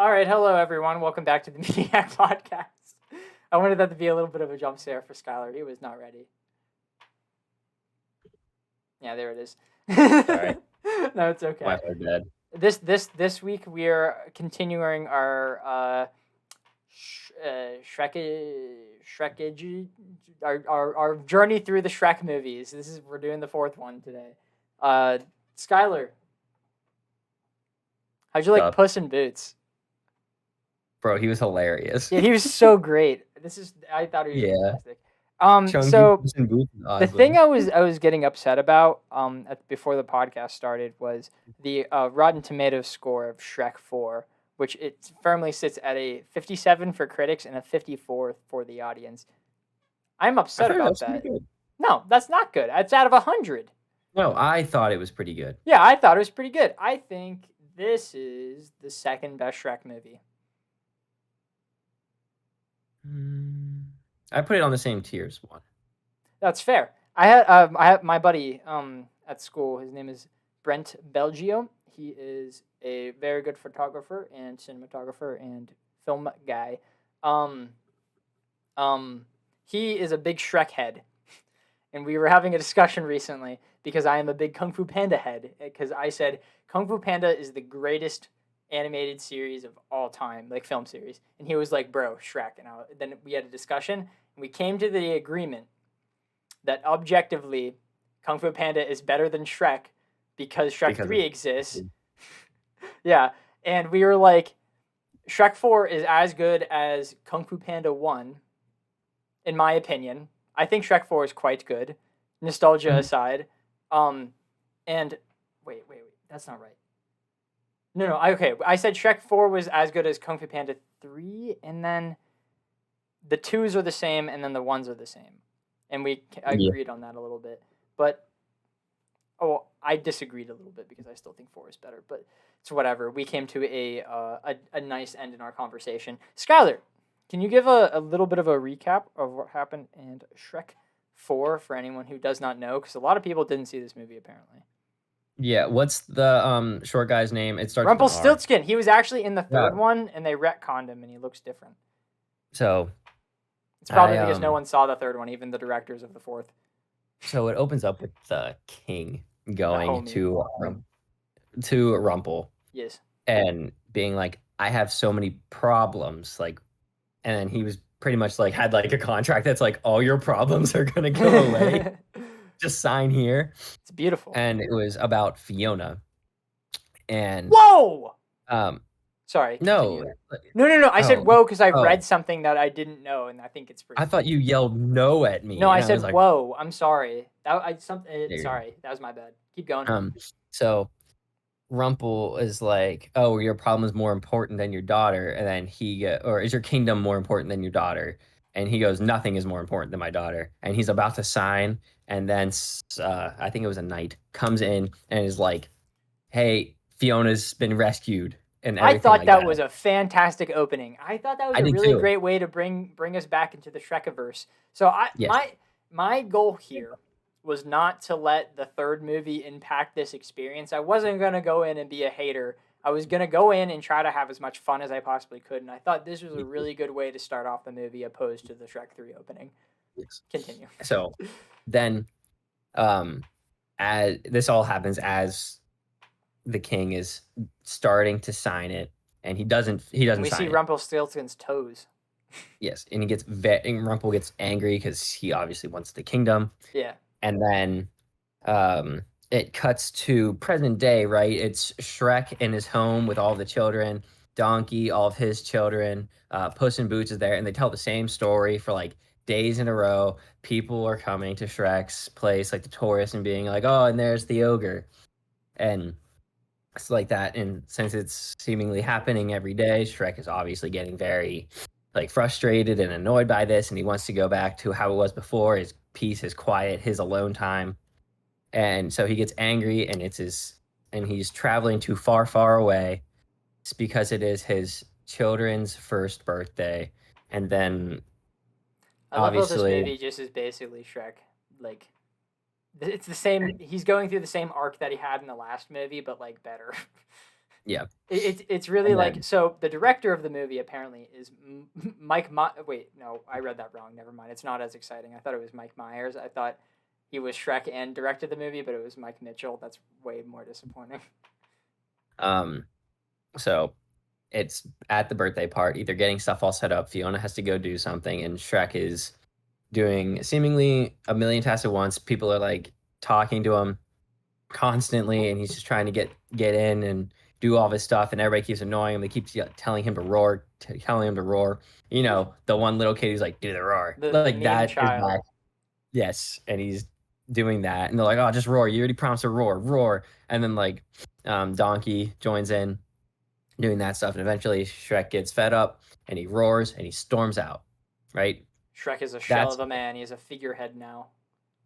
All right, hello everyone. Welcome back to the Mediak podcast. I wanted that to be a little bit of a jump scare for Skylar. He was not ready. Yeah, there it is. Sorry. No, it's okay. Wi-Fi dead. This week we are continuing our Shrekage, our journey through the Shrek movies. We're doing the fourth one today. Skylar, how'd you like Sup? Puss in Boots? Bro, he was hilarious. Yeah, he was so great. I thought he was Yeah. fantastic. Chunky So Puss in Boots is the thing awesome. I was getting upset about before the podcast started was the Rotten Tomatoes score of Shrek 4, which it firmly sits at a 57 for critics and a 54 for the audience. I'm I upset thought about that was that. pretty good. No, that's not good. It's out of 100. No, I thought it was pretty good. Yeah, I thought it was pretty good. I think this is the second best Shrek movie. I put it on the same tier as one. That's fair. I had my buddy at school. His name is Brent Belgio. He is a very good photographer and cinematographer and film guy. He is a big Shrek head, and we were having a discussion recently because I am a big Kung Fu Panda head. Because I said Kung Fu Panda is the greatest animated series of all time, like film series, and he was like, "Bro, Shrek." And then we had a discussion, and we came to the agreement that objectively, Kung Fu Panda is better than Shrek because Shrek 3 exists. Yeah, and we were like, Shrek 4 is as good as Kung Fu Panda 1, in my opinion. I think Shrek 4 is quite good, nostalgia aside. And wait, that's not right. No, okay. I said Shrek 4 was as good as Kung Fu Panda 3, and then the 2s are the same, and then the 1s are the same. And we agreed on that a little bit. But, I disagreed a little bit because I still think 4 is better. But it's whatever. We came to a nice end in our conversation. Skylar, can you give a little bit of a recap of what happened in Shrek 4 for anyone who does not know? Because a lot of people didn't see this movie, apparently. Yeah, what's the short guy's name? It starts Rumpelstiltskin. He was actually in the third one, and they retconned him, and he looks different. So it's probably because no one saw the third one, even the directors of the fourth. So it opens up with the king going to Rumpel. Yes. And being like, I have so many problems, like, and then he was pretty much like had like a contract that's like all your problems are gonna go away. Just sign here. It's beautiful. And it was about Fiona. And whoa. Sorry. No. No. I said whoa because I read something that I didn't know, and I think it's pretty. I thought you yelled no at me. No, I said like, whoa. I'm sorry. Sorry, that was my bad. Keep going. So Rumpel is like, oh, your problem is more important than your daughter, and then or is your kingdom more important than your daughter? And he goes, nothing is more important than my daughter. And he's about to sign, and then I think it was a knight comes in and is like, hey, Fiona's been rescued. And I thought that was a fantastic opening. I thought that was a really great way to bring us back into the Shrekiverse. So my goal here was not to let the third movie impact this experience. I wasn't going to go in and be a hater. I was going to go in and try to have as much fun as I possibly could, and I thought this was a really good way to start off the movie opposed to the Shrek 3 opening. Yes. Continue. So then as this all happens as the king is starting to sign it, and he doesn't we see Rumpelstiltskin's toes. Yes, and Rumpel gets angry because he obviously wants the kingdom. Yeah. And then it cuts to present day, right? It's Shrek in his home with all the children, Donkey, all of his children, Puss in Boots is there, and they tell the same story for like days in a row. People are coming to Shrek's place, like the tourists, and being like, oh, and there's the ogre. And it's like that. And since it's seemingly happening every day, Shrek is obviously getting very like frustrated and annoyed by this, and he wants to go back to how it was before, his peace, his quiet, his alone time. And so he gets angry, and he's traveling too far away. It's because it is his children's first birthday. And then I love how this movie just is basically Shrek. Like, it's the same. He's going through the same arc that he had in the last movie, but like better. Yeah. It's really And like, then so the director of the movie apparently is Wait, no, I read that wrong. Never mind. It's not as exciting. I thought it was Mike Myers. I thought he was Shrek and directed the movie, but it was Mike Mitchell. That's way more disappointing. um so it's at the birthday party. They're getting stuff all set up. Fiona has to go do something, and Shrek is doing seemingly a million tasks at once. People are like talking to him constantly, and he's just trying to get in and do all this stuff. And everybody keeps annoying him. They keep telling him to roar, telling him to roar. You know, the one little kid who's like, "Do the roar," The like meme that is child. back. Yes, and he's doing that, and they're like, "Oh, just roar! You already promised to roar, roar!" And then like, Donkey joins in doing that stuff, and eventually Shrek gets fed up and he roars and he storms out. Right? Shrek is a shell That's of a man. He's a figurehead now.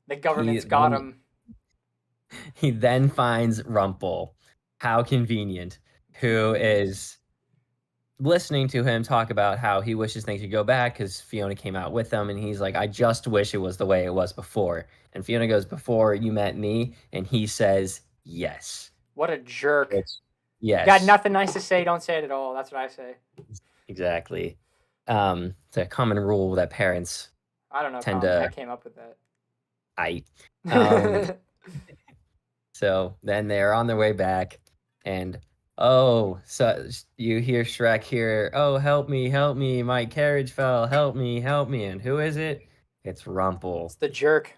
The he government's got then him. he then finds Rumple. How convenient. Who is listening to him talk about how he wishes things could go back because Fiona came out with them, and he's like, I just wish it was the way it was before. And Fiona goes, before you met me, and he says yes. What a jerk. Which, Got yes, nothing nice to say, don't say it at all. That's what I say. exactly. It's a common rule that parents I don't know, tend Colin. I to came up with that. I um so then they're on their way back, and oh, so you hear Shrek here, oh, help me, my carriage fell, help me. And who is it? It's It's Rumple. the jerk.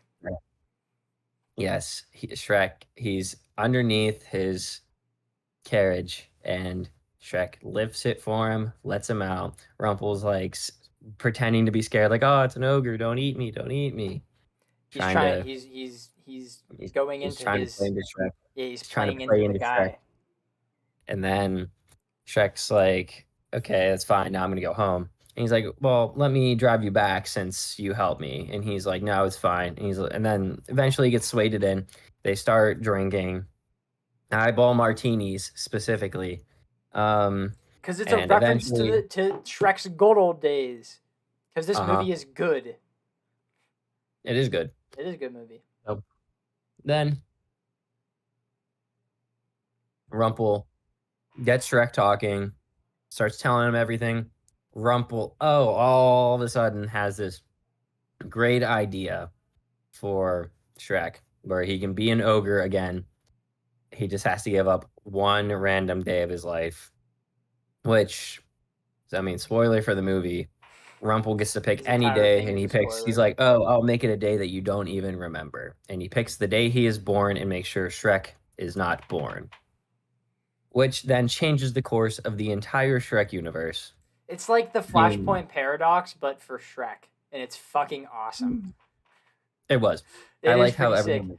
Yes, Shrek, he's underneath his carriage, and Shrek lifts it for him, lets him out. Rumple's like pretending to be scared, like, oh, it's an ogre, don't eat me, don't eat me. He's Trying trying. to He's he's, going he's into trying to play his. into Shrek. Yeah, he's He's trying to playing play into the into Shrek. guy. And then Shrek's like, okay, that's fine. Now I'm gonna go home. And he's like, well, let me drive you back since you helped me. And he's like, no, it's fine. And then eventually he gets swayed in. They start drinking eyeball martinis specifically. Because it's a And reference to eventually, Shrek's good old days. Because this uh-huh, movie is good. it is good. It is a good movie. So then Rumple gets Shrek talking, starts telling him everything. Rumple, oh, all of a sudden has this great idea for Shrek, where he can be an ogre again. He just has to give up one random day of his life, which, I mean, spoiler for the movie. Rumple gets to pick This any entire day, thing and is a he's spoiler. like, oh, I'll make it a day that you don't even remember. And he picks the day he is born and makes sure Shrek is not born, which then changes the course of the entire Shrek universe. It's like the Being, Flashpoint paradox, but for Shrek, and it's fucking awesome. it was. I It is like how pretty sick. everything.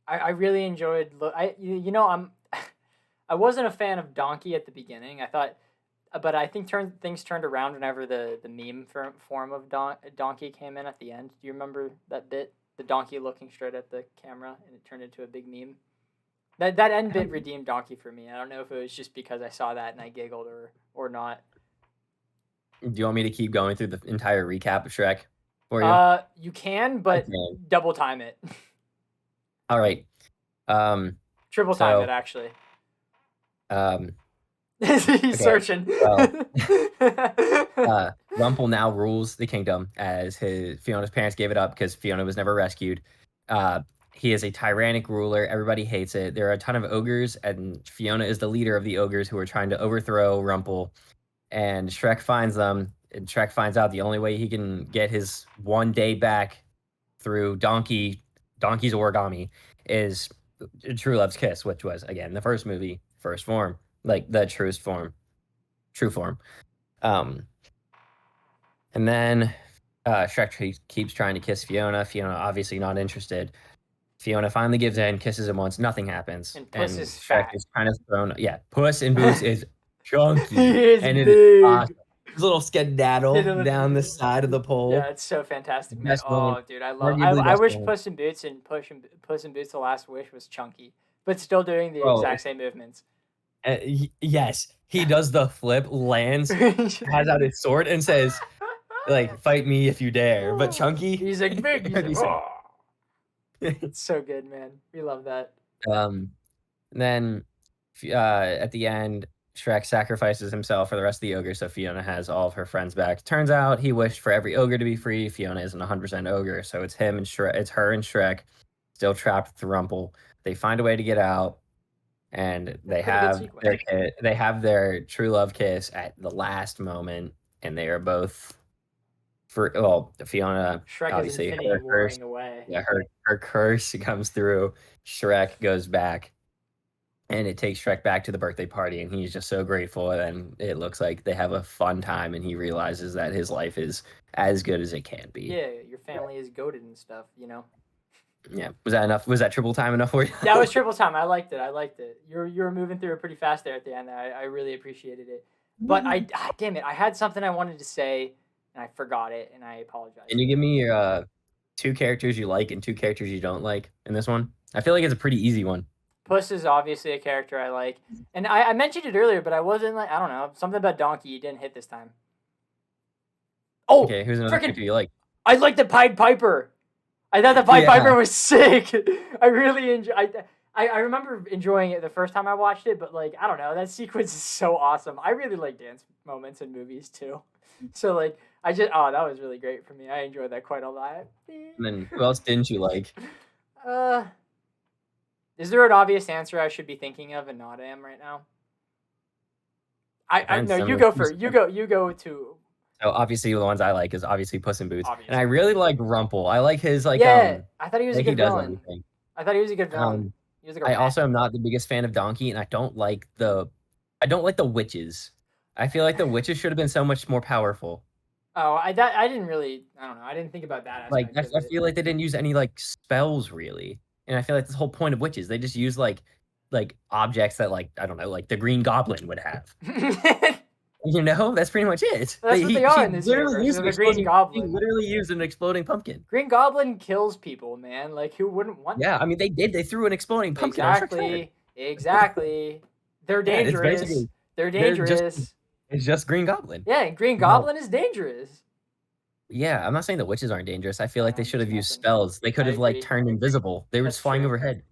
I really enjoyed. You know, I wasn't a fan of Donkey at the beginning. I thought, but I think things turned around whenever the meme form of Donkey came in at the end. Do you remember that bit? The donkey looking straight at the camera, and it turned into a big meme. That end bit redeemed Donkey for me. I don't know if it was just because I saw that and I giggled or not. Do you want me to keep going through the entire recap of Shrek for you? You can, I but can. double time it. All right. Um, Triple time it so, actually. um, He's okay. searching. Well, Rumple now rules the kingdom as Fiona's parents gave it up because Fiona was never rescued. Uh, he is a tyrannic ruler. Everybody hates it. There are a ton of ogres, and Fiona is the leader of the ogres who are trying to overthrow Rumple. And Shrek finds them, and Shrek finds out the only way he can get his one day back through Donkey's origami is True Love's Kiss, which was again the first movie, first form, like the truest form, true form. Um, and then Shrek keeps trying to kiss Fiona. Fiona obviously not interested. Fiona finally gives in, kisses him once, nothing happens, And Puss and is Shrek fat. is kind of thrown. Yeah, Puss in Boots is He chunky, is and it is big. awesome. His little skedaddle down the side of the Yeah, pole. it's so fantastic, man. Best moment, Oh, dude, I love. arguably I best wish moment. Puss in Boots and Puss in Boots: The Last Wish was chunky, but still doing the Bro, exact same movements. yes, he does the flip, lands, has out his sword, and says, like, fight me if you dare. But Chunky, He's like big. He's what do like, you say? oh, it's so good, man. We love that. um, then At the end, Shrek sacrifices himself for the rest of the ogres, so Fiona has all of her friends back. Turns out he wished for every ogre to be free. Fiona isn't 100% ogre, so it's him and Shrek. It's her and Shrek, still trapped with Rumpel. They find a way to get out, and they Pretty good have sequence. they have their true love kiss at the last moment, and they are both Fiona Shrek is obviously infinity her curse. warring away. Yeah, her curse comes through. Shrek goes back, and it takes Shrek back to the birthday party, and he's just so grateful. And it looks like they have a fun time, and he realizes that his life is as good as it can be. Yeah, your family is goated and stuff, you know. Yeah, was that enough? Was that triple time enough for you? That was triple time. I liked it. You were moving through it pretty fast there at the end. I really appreciated it. But damn it, I had something I wanted to say and I forgot it, and I apologize. Can you give me your 2 characters you like and 2 characters you don't like in this one? I feel like it's a pretty easy one. Puss is obviously a character I like, and I mentioned it earlier, but I wasn't like, I don't know, something about Donkey didn't hit this time. Oh, okay, who's another character you like? I like the Pied Piper. I thought the Pied Piper was sick. I really enjoy. I remember enjoying it the first time I watched it, but like I don't know, that sequence is so awesome. I really like dance moments in movies too. So like that was really great for me. I enjoyed that quite a lot. And then who else didn't you like? Is there an obvious answer I should be thinking of and not am right now? I no, you go first. You go to. So obviously the ones I like is obviously Puss in Boots, and I really like Rumpel. I like his like I thought he was a good villain. Everything. I thought he was a good villain. He was like I also am not the biggest fan of Donkey, and I don't like the witches. I feel like the witches should have been so much more powerful. Oh, I didn't really. I don't know. I didn't think about that. Like I feel like they didn't use any like spells really, and I feel like the whole point of witches, they just use like objects that like I don't know, like the Green Goblin would have. You know, that's pretty much it. That's what they are in this universe. The Green Goblin. He literally used an exploding pumpkin. Green Goblin kills people, man. Like who wouldn't want? Yeah, I mean they did. They threw an exploding pumpkin. Exactly. They're dangerous. They're dangerous. It's just Green Goblin. Yeah, Green Goblin is dangerous. Yeah, I'm not saying the witches aren't dangerous. I feel like they should have used spells. They could have like turned invisible. They were just flying overhead.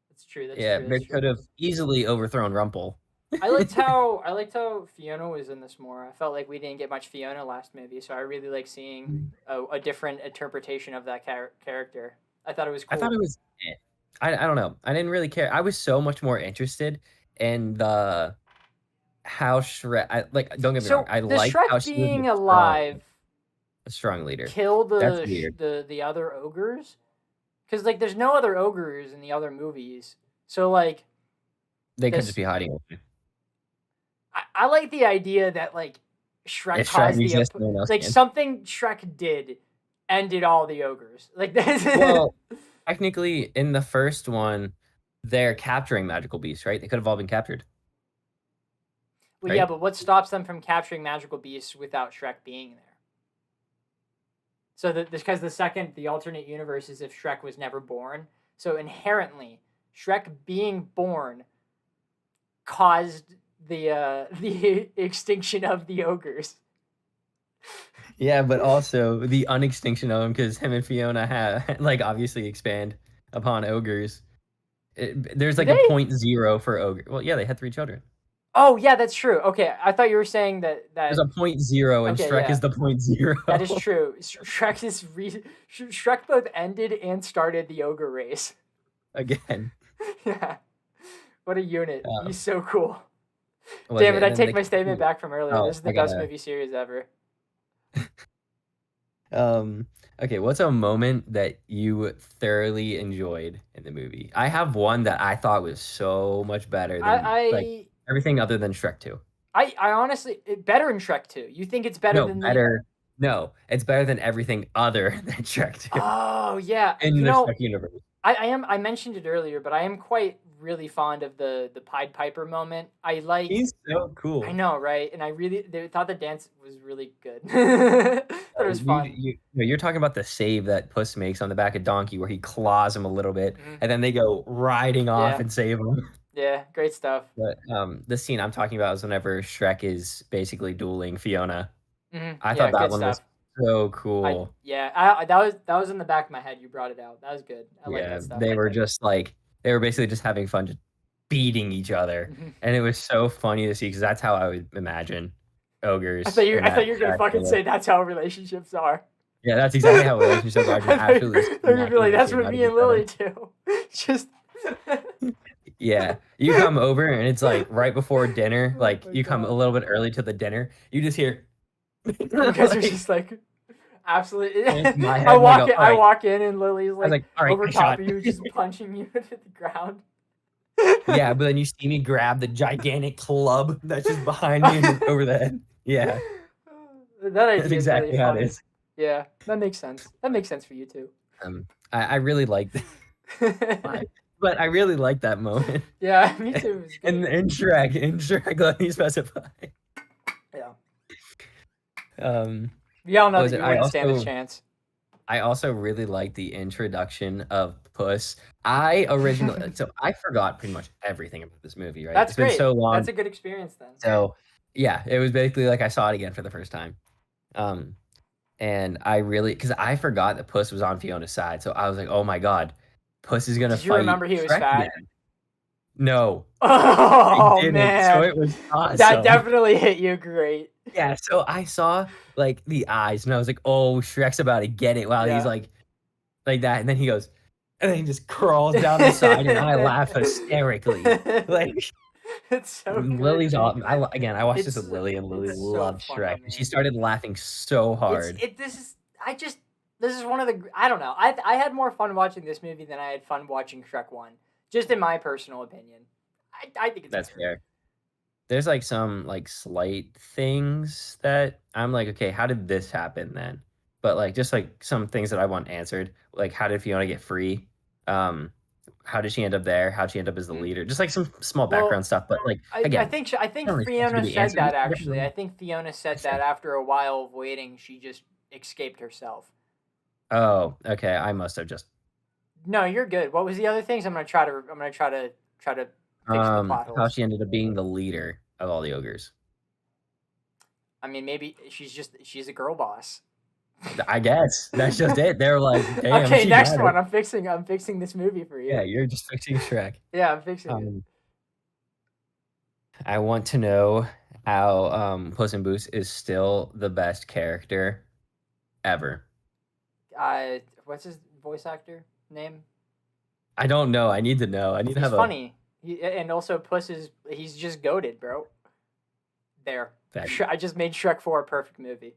That's true. They could have easily overthrown Rumpel. I liked how Fiona was in this more. I felt like we didn't get much Fiona last movie, so I really like seeing a different interpretation of that character. I thought it was cool. I thought it was. I don't know. I didn't really care. I was so much more interested in the how Shrek. Don't get me wrong. I like how Shrek being alive. A strong leader. Kill the other ogres, because like there's no other ogres in the other movies, so like they could just be hiding away. I like the idea that like Shrek caused something Shrek did ended all the ogres. Like well, technically in the first one, they're capturing magical beasts, right? They could have all been captured. Well, right? Yeah, but what stops them from capturing magical beasts without Shrek being there? So because the alternate universe is if Shrek was never born. So inherently, Shrek being born caused the extinction of the ogres. Yeah, but also the unextinction of them because him and Fiona have obviously expand upon ogres. There's like a 0.0 for ogre. Well, yeah, they had 3 children. Oh yeah, that's true. Okay, I thought you were saying that there's a 0.0 and Shrek is the 0.0. That is true. Shrek both ended and started the ogre race. Again. Yeah. What a unit. He's so cool. Damn it, I take my statement back from earlier. This is the best movie series ever. Okay, what's a moment that you thoroughly enjoyed in the movie? I have one that I thought was so much better than everything other than Shrek 2. I honestly better than Shrek 2. You think it's better than No, it's better than everything other than Shrek 2. Oh yeah. In the Shrek universe. I mentioned it earlier, but I am quite really fond of the Pied Piper moment. He's so cool. I know, right? And they thought the dance was really good. It was fun. You're talking about the save that Puss makes on the back of Donkey where he claws him a little bit and then they go riding off and save him. Yeah, great stuff. But the scene I'm talking about is whenever Shrek is basically dueling Fiona. Mm-hmm. I thought that one was so cool. That was in the back of my head. You brought it out. That was good. I like that stuff. They were basically just having fun, beating each other, and it was so funny to see because that's how I would imagine ogres in I that thought you were gonna fucking say that's how relationships are. Yeah, that's exactly how relationships are. Just absolutely They're gonna be like, that's smacking the shit what out of me each and Lily other. do. Just. Yeah, you come over and it's like right before dinner. Oh Like my you come a god. little bit early to the dinner. You just hear. You guys are Like, just like absolutely. in my head, and I go, all I right. walk in and Lily's I was like like, all right, over I top shot. of you, just punching you to the ground. Yeah, but then you see me grab the gigantic club that's just behind me and over the head. Yeah, That that's idea is really exactly how it funny. is. Yeah, that makes sense. That makes sense for you too. I really like but I really like that moment. Yeah, me too. It's good. In Shrek, let me specify. Yeah. Um, We all know what was that it? you wouldn't stand a chance. I also really like the introduction of Puss. So I forgot pretty much everything about this movie, right? That's It's been great. so long. That's a good experience then. So yeah, it was basically like I saw it again for the first time. Um, and I really, because I forgot that Puss was on Fiona's side, so I was like, oh my god, Puss is gonna Did you fight remember he was Shrek fat? again. No, I Oh didn't. So man, it was that awesome. definitely hit you great. Yeah, so I saw like the eyes, and I was like, oh, Shrek's about to get it while he's Yeah. like that, and then he goes, and then he just crawls down the side, and I laugh hysterically. Like It's so good, Lily's man. awesome. I watched this with Lily, and Lily It's so loved funny, Shrek, and she man. started laughing so hard. This is one of the I don't know. I had more fun watching this movie than I had fun watching Shrek 1. Just in my personal opinion. I think it's That's better. fair. There's like some like slight things that I'm like, okay, how did this happen then? But like just like some things that I want answered, like how did Fiona get free? Um, how did she end up there? How'd she end up as the leader? Just like some small Well, background stuff. But like I again, think I don't expect you to Fiona be said answering that this in a actually. different I way. think Fiona said Okay. that after a while of waiting, she just escaped herself. Oh, okay. I must have just No, you're good. What was the other things? I'm gonna try to fix the plot how holes. she ended up being the leader of all the ogres. I mean, maybe she's a girl boss. I guess that's just it. They're like, damn, Okay, she next got it. one. I'm fixing this movie for you. Yeah, you're just fixing Shrek. Yeah, I'm fixing it. Um, I want to know how Puss in Boots is still the best character ever. What's his voice actor name? I don't know. I need to know. I need to He's have a funny. And also he's just goated, bro. There. fact. I just made Shrek 4 a perfect movie.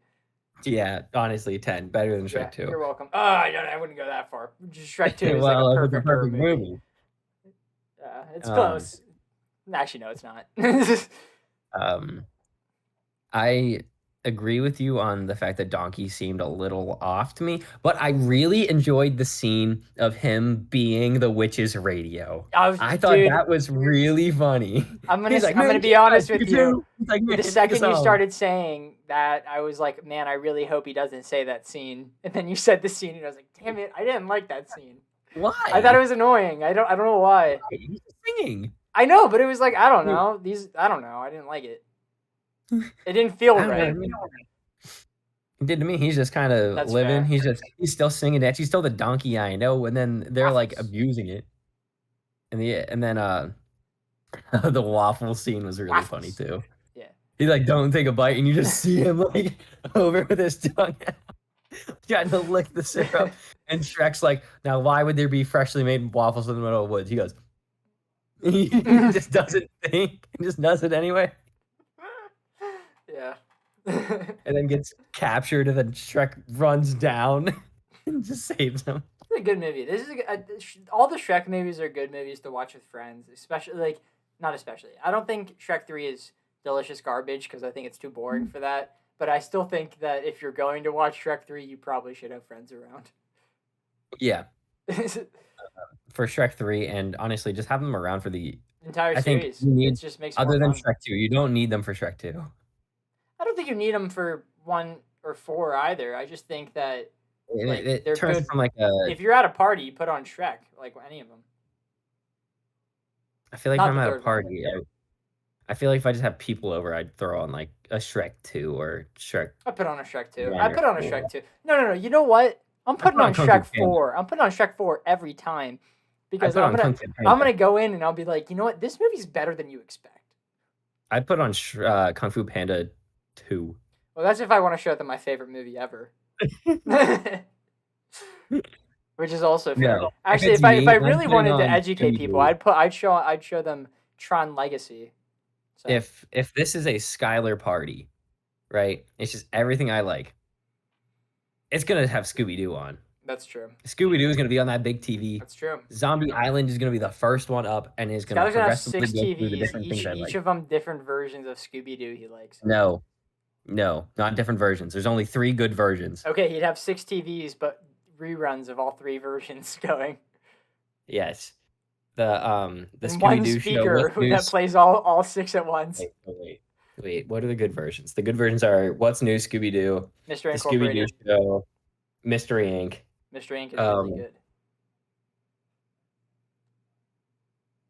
Yeah, honestly, 10. Better than Yeah, Shrek 2. you're welcome. I wouldn't go that far. Just Shrek 2 is like a Well, if it's a perfect horror perfect movie. movie. It's Um, close. Actually, no, it's not. um, I agree with you on the fact that Donkey seemed a little off to me, but I really enjoyed the scene of him being the witch's radio. I thought Dude, that was really funny. He's like, I'm gonna man, be honest with you you. too. He's like, man, The take us second you home. started saying that, I was like, man, I really hope he doesn't say that scene. And then you said the scene, and I was like, damn it, I didn't like that scene. Why? I thought it was annoying. I don't know why. He's singing. I know, but it was like, I don't know. I don't know. I didn't like it. It didn't feel right. It did to me. He's just kind of That's living. fair. He's still singing that. He's still the donkey I know, and then they're like abusing it. And then the waffle scene was really funny too. Yeah. He like don't take a bite, and you just see him like over with his tongue trying to lick the syrup. And Shrek's like, now why would there be freshly made waffles in the middle of the woods? He goes, he just doesn't think, he just does it anyway. Yeah. And then gets captured, and then Shrek runs down and just saves him. It's a good movie. This is all the Shrek movies are good movies to watch with friends, especially not especially. I don't think Shrek 3 is delicious garbage because I think it's too boring for that. But I still think that if you're going to watch Shrek 3, you probably should have friends around. Yeah. For Shrek 3, and honestly, just have them around for the entire series. I think it just makes it other more than fun. Shrek 2. You don't need them for Shrek 2. I don't think you need them for 1 or 4 either. I just think that It they're turns good. from like a. If you're at a party, you put on Shrek, like any of them. I feel like Not if I'm the at a third one. party, I feel like if I just have people over, I'd throw on like a Shrek 2 or Shrek. I put on a Shrek 2. One I put on a or Shrek four. 2. No. You know what? I'm putting on Kung Fu Shrek Panda. 4. I'm putting on Shrek 4 every time because put on Kung Fu I'm Panda. gonna go in and I'll be like, you know what, this movie's better than you expect. I put on Kung Fu Panda 2. Well, that's if I want to show them my favorite movie ever. Which is also fair. No, if Actually, it's if I me, I'm really putting wanted to on educate people, Scooby-Doo. I'd show them Tron Legacy. So If this is a Skylar party, right? It's just everything I like. It's gonna have Scooby-Doo on. that's true. Scooby-Doo is gonna be on that big TV. That's true. Zombie Island is gonna be the first one up and is gonna Skylar's gonna have progressively 6 go through the TVs, different things I each like. of them different versions of Scooby Doo he likes. No, not different versions. There's only 3 good versions. Okay, he'd have 6 TVs, but reruns of all 3 versions going. Yes. The And one Scooby-Doo show. speaker that plays all 6 at once. Wait. What are the good versions? The good versions are What's New Scooby-Doo, Mystery the Scooby-Doo Incorporated. show, Mystery Inc. Mystery Inc. is really good.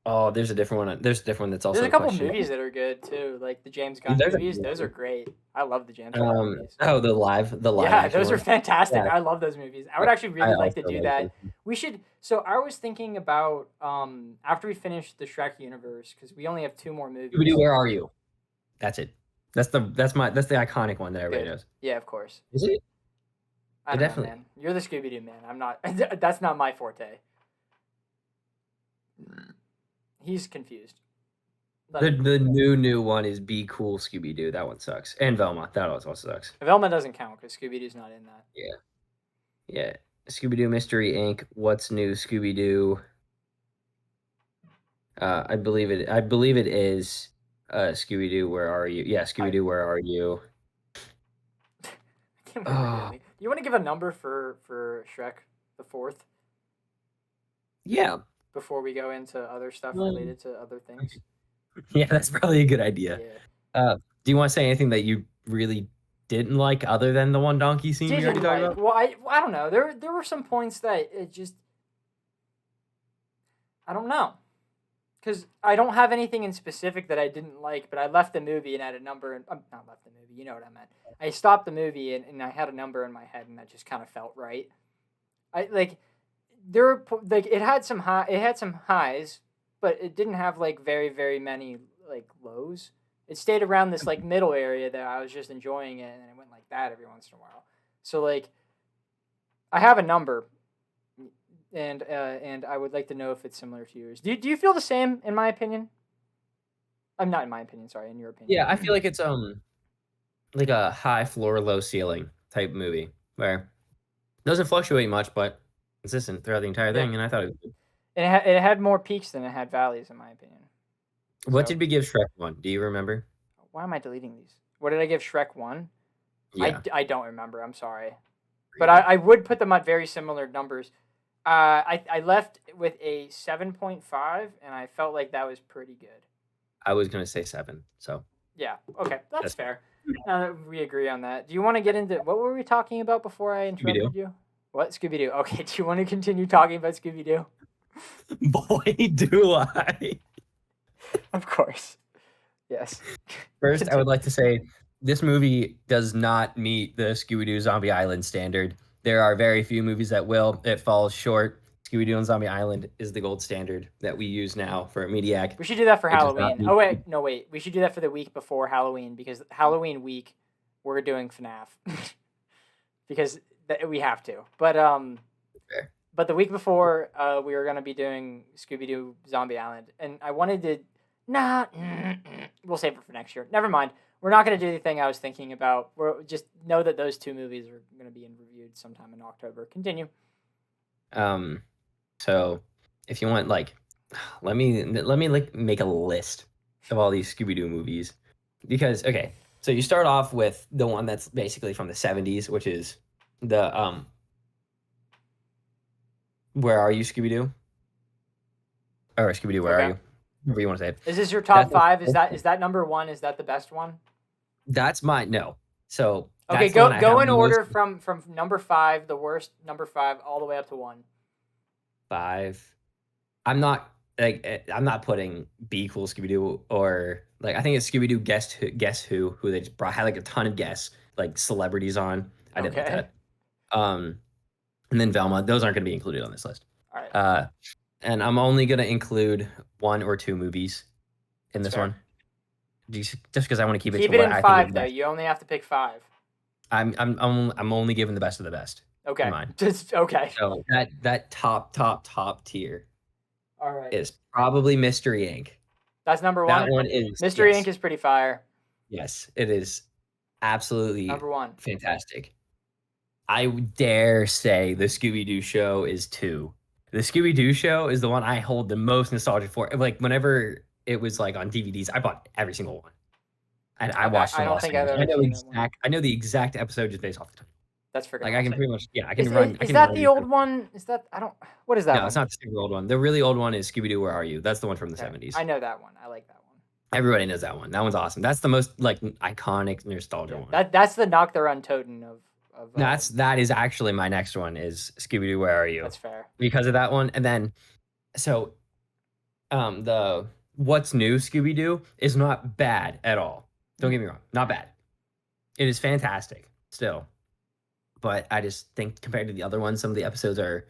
Oh, there's a different one. There's a different one that's also There's a couple questionable. movies that are good too, like the James Gunn There's a movies. few. Those are great. I love the James Gunn movies. Oh, the live Yeah, action those are one. fantastic. Yeah. I love those movies. I would actually really I like to also do like that. those. We should. So I was thinking about after we finish the Shrek universe, because we only have 2 more movies. Scooby-Doo, where are you? That's it. That's the iconic one that everybody Good. knows. Yeah, of course. Is it? I don't Definitely. know, man. You're the Scooby Doo man. I'm not. That's not my forte. He's confused. The new one is Be Cool Scooby-Doo. That one sucks. And Velma. That also sucks. Velma doesn't count because Scooby Doo's not in that. Yeah. Scooby-Doo Mystery Inc. What's New Scooby-Doo? I believe it is Scooby-Doo, Where Are You? Yeah, Scooby-Doo, Where Are You? I can't believe you're getting me. Do you want to give a number for Shrek the 4th Yeah. before we go into other stuff related to other things? Yeah, that's probably a good idea. Yeah. Do you want to say anything that you really didn't like other than the one donkey scene we already talked about? Well, I don't know. There were some points that it just I don't know. Because I don't have anything in specific that I didn't like, but I left the movie and had a number. And not left the movie. You know what I meant. I stopped the movie and I had a number in my head, and that just kind of felt right. It had some highs, but it didn't have like very very many like lows. It stayed around this like middle area that I was just enjoying it, and it went like that every once in a while. So like, I have a number, and I would like to know if it's similar to yours. Do you feel the same? In my opinion, I'm not in my opinion. Sorry, in your opinion. Yeah, I feel like it's like a high floor, low ceiling type movie where it doesn't fluctuate much, but consistent throughout the entire thing. And I thought it was good. And it had more peaks than it had valleys, in my opinion. What did we give Shrek 1? Do you remember? Why am I deleting these? What did I give Shrek 1? Yeah. I don't remember. I'm sorry. But I would put them at very similar numbers. I left with a 7.5, and I felt like that was pretty good. I was going to say 7, so. Yeah, okay. That's fair. Now that we agree on that. Do you want to get into... What were we talking about before I interrupted you? What? Scooby-Doo. Okay, do you want to continue talking about Scooby-Doo? Boy, do I. Of course. Yes. First, I would like to say this movie does not meet the Scooby-Doo Zombie Island standard. There are very few movies that will. It falls short. Scooby-Doo and Zombie Island is the gold standard that we use now for Mediak. We should do that for Halloween. Oh, wait. No, wait. We should do that for the week before Halloween, because Halloween week, we're doing FNAF. Because we have to. But Fair. But the week before, we were going to be doing Scooby-Doo Zombie Island. And I wanted to... we'll save it for next year. Never mind. We're not going to do the thing I was thinking about. We're just know that those 2 movies are going to be reviewed sometime in October. Continue. So if you want, like, let me like make a list of all these Scooby-Doo movies, because okay, so you start off with the one that's basically from the 70s, which is the Where Are You, Scooby-Doo? Or Scooby-Doo, Where Are You? Whatever you want to say it. Is this your top 5? Is that number 1? Is that the best one? That's mine. No. So okay, go in order from number 5, the worst number 5, all the way up to 1. 5. I'm not putting Be Cool Scooby-Doo, or like I think it's Scooby-Doo Guess Who they just had like a ton of guests, like celebrities on. I didn't like that. And then Velma. Those aren't going to be included on this list. All right. And I'm only gonna include 1 or 2 movies in That's this fair. one, just because I want to keep it Keep to it what in I think is 5 the though. best. You only have to pick 5. I'm only giving the best of the best in Okay. mine. Just okay. So that top tier All right. is probably Mystery Inc. That's number That 1. one is Mystery Inc. yes, is pretty fire. yes, it is absolutely Number 1. fantastic. I would dare say the Scooby Doo show is 2. The Scooby Doo show is the one I hold the most nostalgia for. Like whenever it was like on DVDs, I bought every single one. And I watched I them all don't think I've streams. ever seen that one. I know the exact episode just based off the title. That's freaking Like I can awesome. pretty much I Is, can is, run I is can that run the you through. old one? Is that I don't what is that No, one? it's not the super old one. The really old one is Scooby Doo Where Are You? That's the one from the Okay. 70s. I know that one. I like that one. Everybody knows that one. That one's awesome. That's the most like iconic nostalgia Yeah. one. That's the knock the run totem of That is actually my next one is Scooby Doo Where Are You? That's fair. Because of that one. And then so the What's New Scooby Doo is not bad at all. Don't get me wrong, not bad. It is fantastic still. But I just think compared to the other ones, some of the episodes are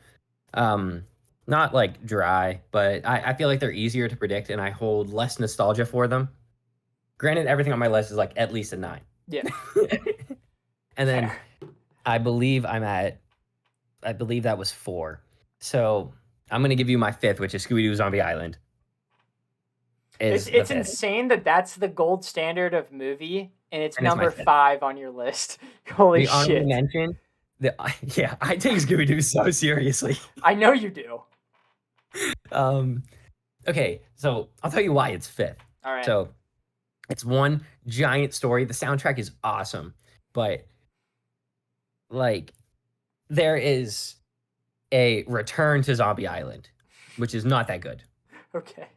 not like dry, but I feel like they're easier to predict and I hold less nostalgia for them. Granted, everything on my list is like at least a 9. Yeah. And then Fair. I believe that was 4. So I'm gonna give you my 5th, which is Scooby Doo Zombie Island. It's The 5th. insane that that's the gold standard of movie, and it's And it's my number 5th. 5 on your list. Holy The honorable shit! mention. Yeah, I take Scooby Doo so seriously. I know you do. Okay, so I'll tell you why it's 5th. All right. So it's one giant story. The soundtrack is awesome, but like there is a return to Zombie Island, which is not that good. Okay.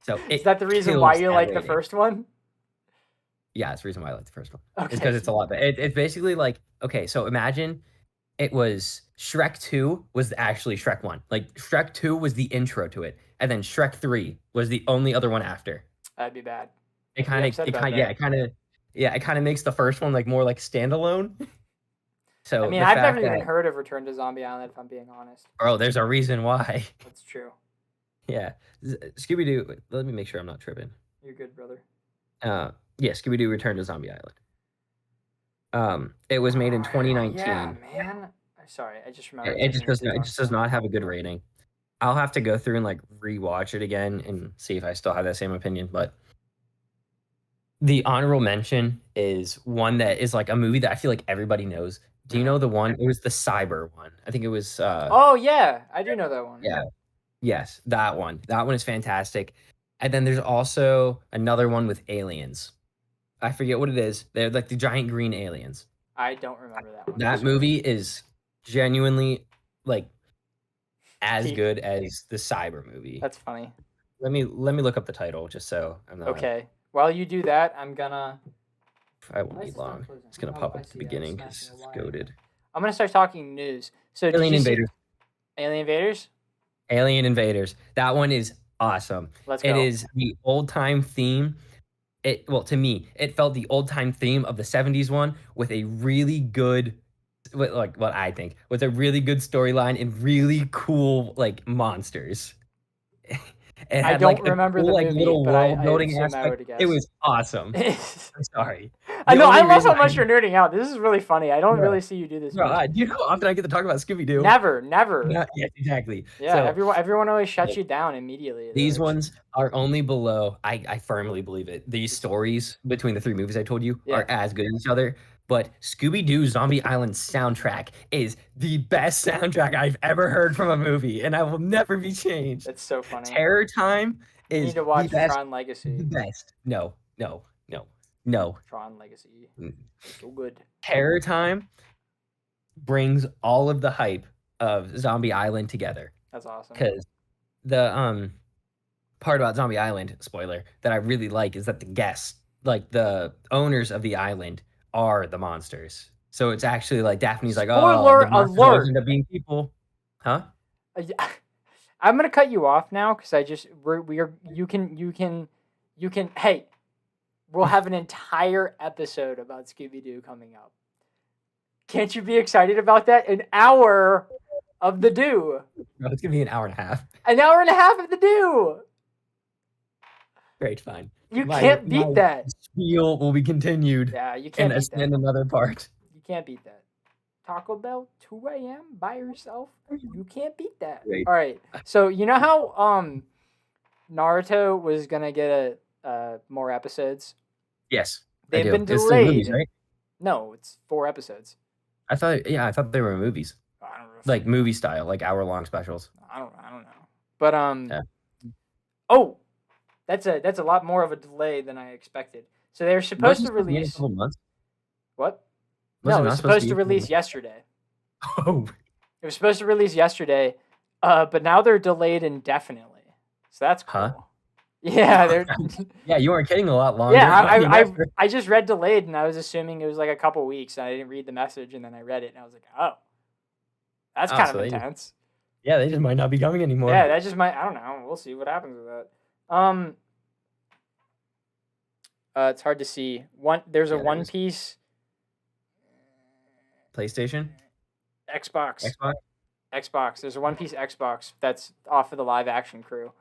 So Is that the reason why you like the rating. first one? Yeah, it's the reason why I like the first one. Okay. It's because it's a lot better. It's basically like, okay, so imagine it was Shrek 2 was actually Shrek 1. Like Shrek 2 was the intro to it, and then Shrek 3 was the only other one after. That'd be bad. It kind of makes the first one like more like standalone. So I mean, the I've fact never even that, heard of Return to Zombie Island, if I'm being honest. bro, there's a reason why. That's true. Yeah, Scooby Doo. Let me make sure I'm not tripping. You're good, brother. Yeah, Scooby Doo Return to Zombie Island. It was made in 2019. Yeah, man. Sorry, I just remembered. It just does not have a good rating. I'll have to go through and like rewatch it again and see if I still have that same opinion. But the honorable mention is one that is like a movie that I feel like everybody knows. Do you know the one? It was the cyber one. I think it was. Oh yeah, I do know that one. Yeah. Yes, that one. That one is fantastic. And then there's also another one with aliens. I forget what it is. They're like the giant green aliens. I don't remember that one. That movie is genuinely like as Peak. good as the cyber movie. That's funny. Let me look up the title just so I'm not. Okay. While you do that, I'm gonna. I won't be long. It's gonna pop up at the beginning because it's goated. I'm gonna start talking news. So Alien Invaders. Alien Invaders. Alien Invaders. That one is awesome. Let's go. It is the old time theme. To me, it felt the old time theme of the 70s one with a really good, like what I think, with a really good storyline and really cool like monsters. I don't remember the movie, little but world I building assume I aspect. would guess. It was awesome. I'm sorry. I know. I love reason how much you're nerding out. This is really funny. I don't really see you do this. Do you know how often I get to talk about Scooby Doo? Never. Yes, exactly. Yeah, So, everyone always shuts you down immediately. these ones are only below. I firmly believe it. These stories between the 3 movies I told you are as good as each other. But Scooby Doo Zombie Island soundtrack is the best soundtrack I've ever heard from a movie, and I will never be changed. That's so funny. Terror Time is You need to watch the best. Tron Legacy. The best. No. Tron Legacy. So good. Terror Time brings all of the hype of Zombie Island together. That's awesome. Because the part about Zombie Island, spoiler, that I really like is that the guests, like the owners of the island, are the monsters. So it's actually like Daphne's like, Spoiler the monsters alert! always end up being people. Huh? I'm gonna cut you off now because I just you can hey, we'll have an entire episode about Scooby Doo coming up. Can't you be excited about that? An hour of the do. Bro, it's gonna be an hour and a half. An hour and a half of the do. Great, fine. You can't beat that. Spiel will be continued. Yeah, you can't beat that. In another part. You can't beat that. Taco Bell, 2 a.m. by yourself. You can't beat that. Great. All right. So you know how Naruto was gonna get more episodes? Yes. They've been It's 3 delayed. movies, right? No, it's 4 episodes. I thought they were movies. I don't know. Like movie style, like hour-long specials. I don't know. But Yeah. Oh, that's a lot more of a delay than I expected. So they're supposed to release a couple months? What? Was No, it it not was supposed supposed to to be a couple release months? yesterday. Oh. It was supposed to release yesterday, but now they're delayed indefinitely. So that's cool. Huh? Yeah, they're. Yeah, you weren't kidding a lot longer. Yeah, I just read delayed, and I was assuming it was like a couple weeks, and I didn't read the message, and then I read it, and I was like, oh, that's kind of intense. Yeah, they just might not be coming anymore. Yeah, that just might. I don't know. We'll see what happens with that. It's hard to see. There's a One Piece. PlayStation? Xbox. There's a One Piece Xbox that's off of the live action crew.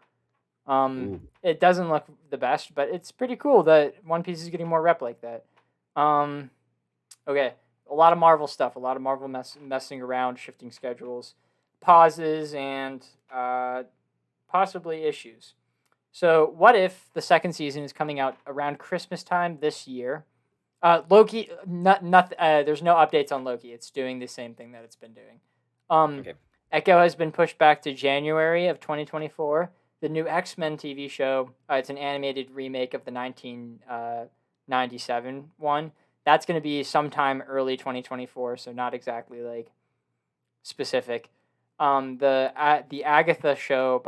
It doesn't look the best, but it's pretty cool that One Piece is getting more rep like that. Okay, a lot of Marvel stuff, a lot of Marvel messing around, shifting schedules, pauses, and possibly issues. So, what if the second season is coming out around Christmas time this year? Loki, there's no updates on Loki. It's doing the same thing that it's been doing. Okay. Echo has been pushed back to January of 2024. The new X-Men TV show, it's an animated remake of the 1997 one. That's going to be sometime early 2024, so not exactly like specific. The Agatha show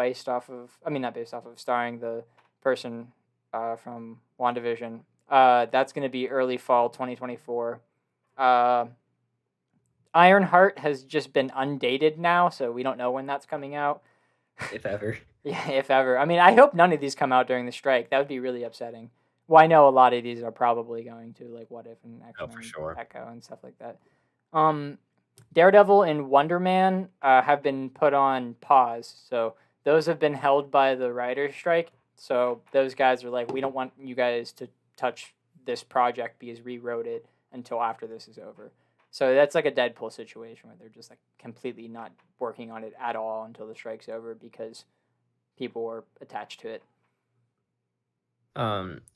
starring the person from WandaVision. That's going to be early fall 2024. Ironheart has just been undated now, so we don't know when that's coming out. If ever. Yeah, if ever. I mean, I hope none of these come out during the strike. That would be really upsetting. Well, I know a lot of these are probably going to, like What If and X-Men, for sure. Echo and stuff like that. Daredevil and Wonder Man have been put on pause, so those have been held by the writer's strike. So those guys are like, we don't want you guys to touch this project because we wrote it until after this is over. So that's like a Deadpool situation where they're just like completely not working on it at all until the strike's over because people were attached to it.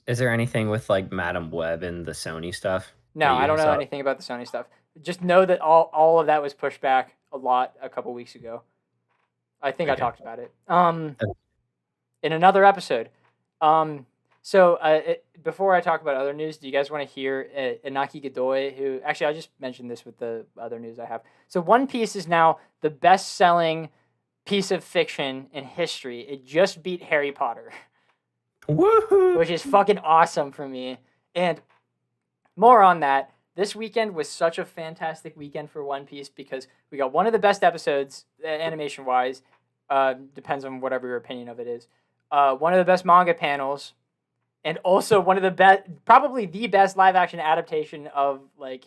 Is there anything with like Madam Web and the Sony stuff? No, I don't know anything about the Sony stuff. Just know that all of that was pushed back a lot a couple weeks ago. I think I talked about it. In another episode. Before I talk about other news, do you guys want to hear Inaki Godoy, who... Actually, I just mentioned this with the other news I have. So One Piece is now the best-selling piece of fiction in history. It just beat Harry Potter. Woohoo! Which is fucking awesome for me. And more on that. This weekend was such a fantastic weekend for One Piece because we got one of the best episodes, animation-wise. Depends on whatever your opinion of it is. One of the best manga panels. And also one of the best, probably the best live-action adaptation of, like,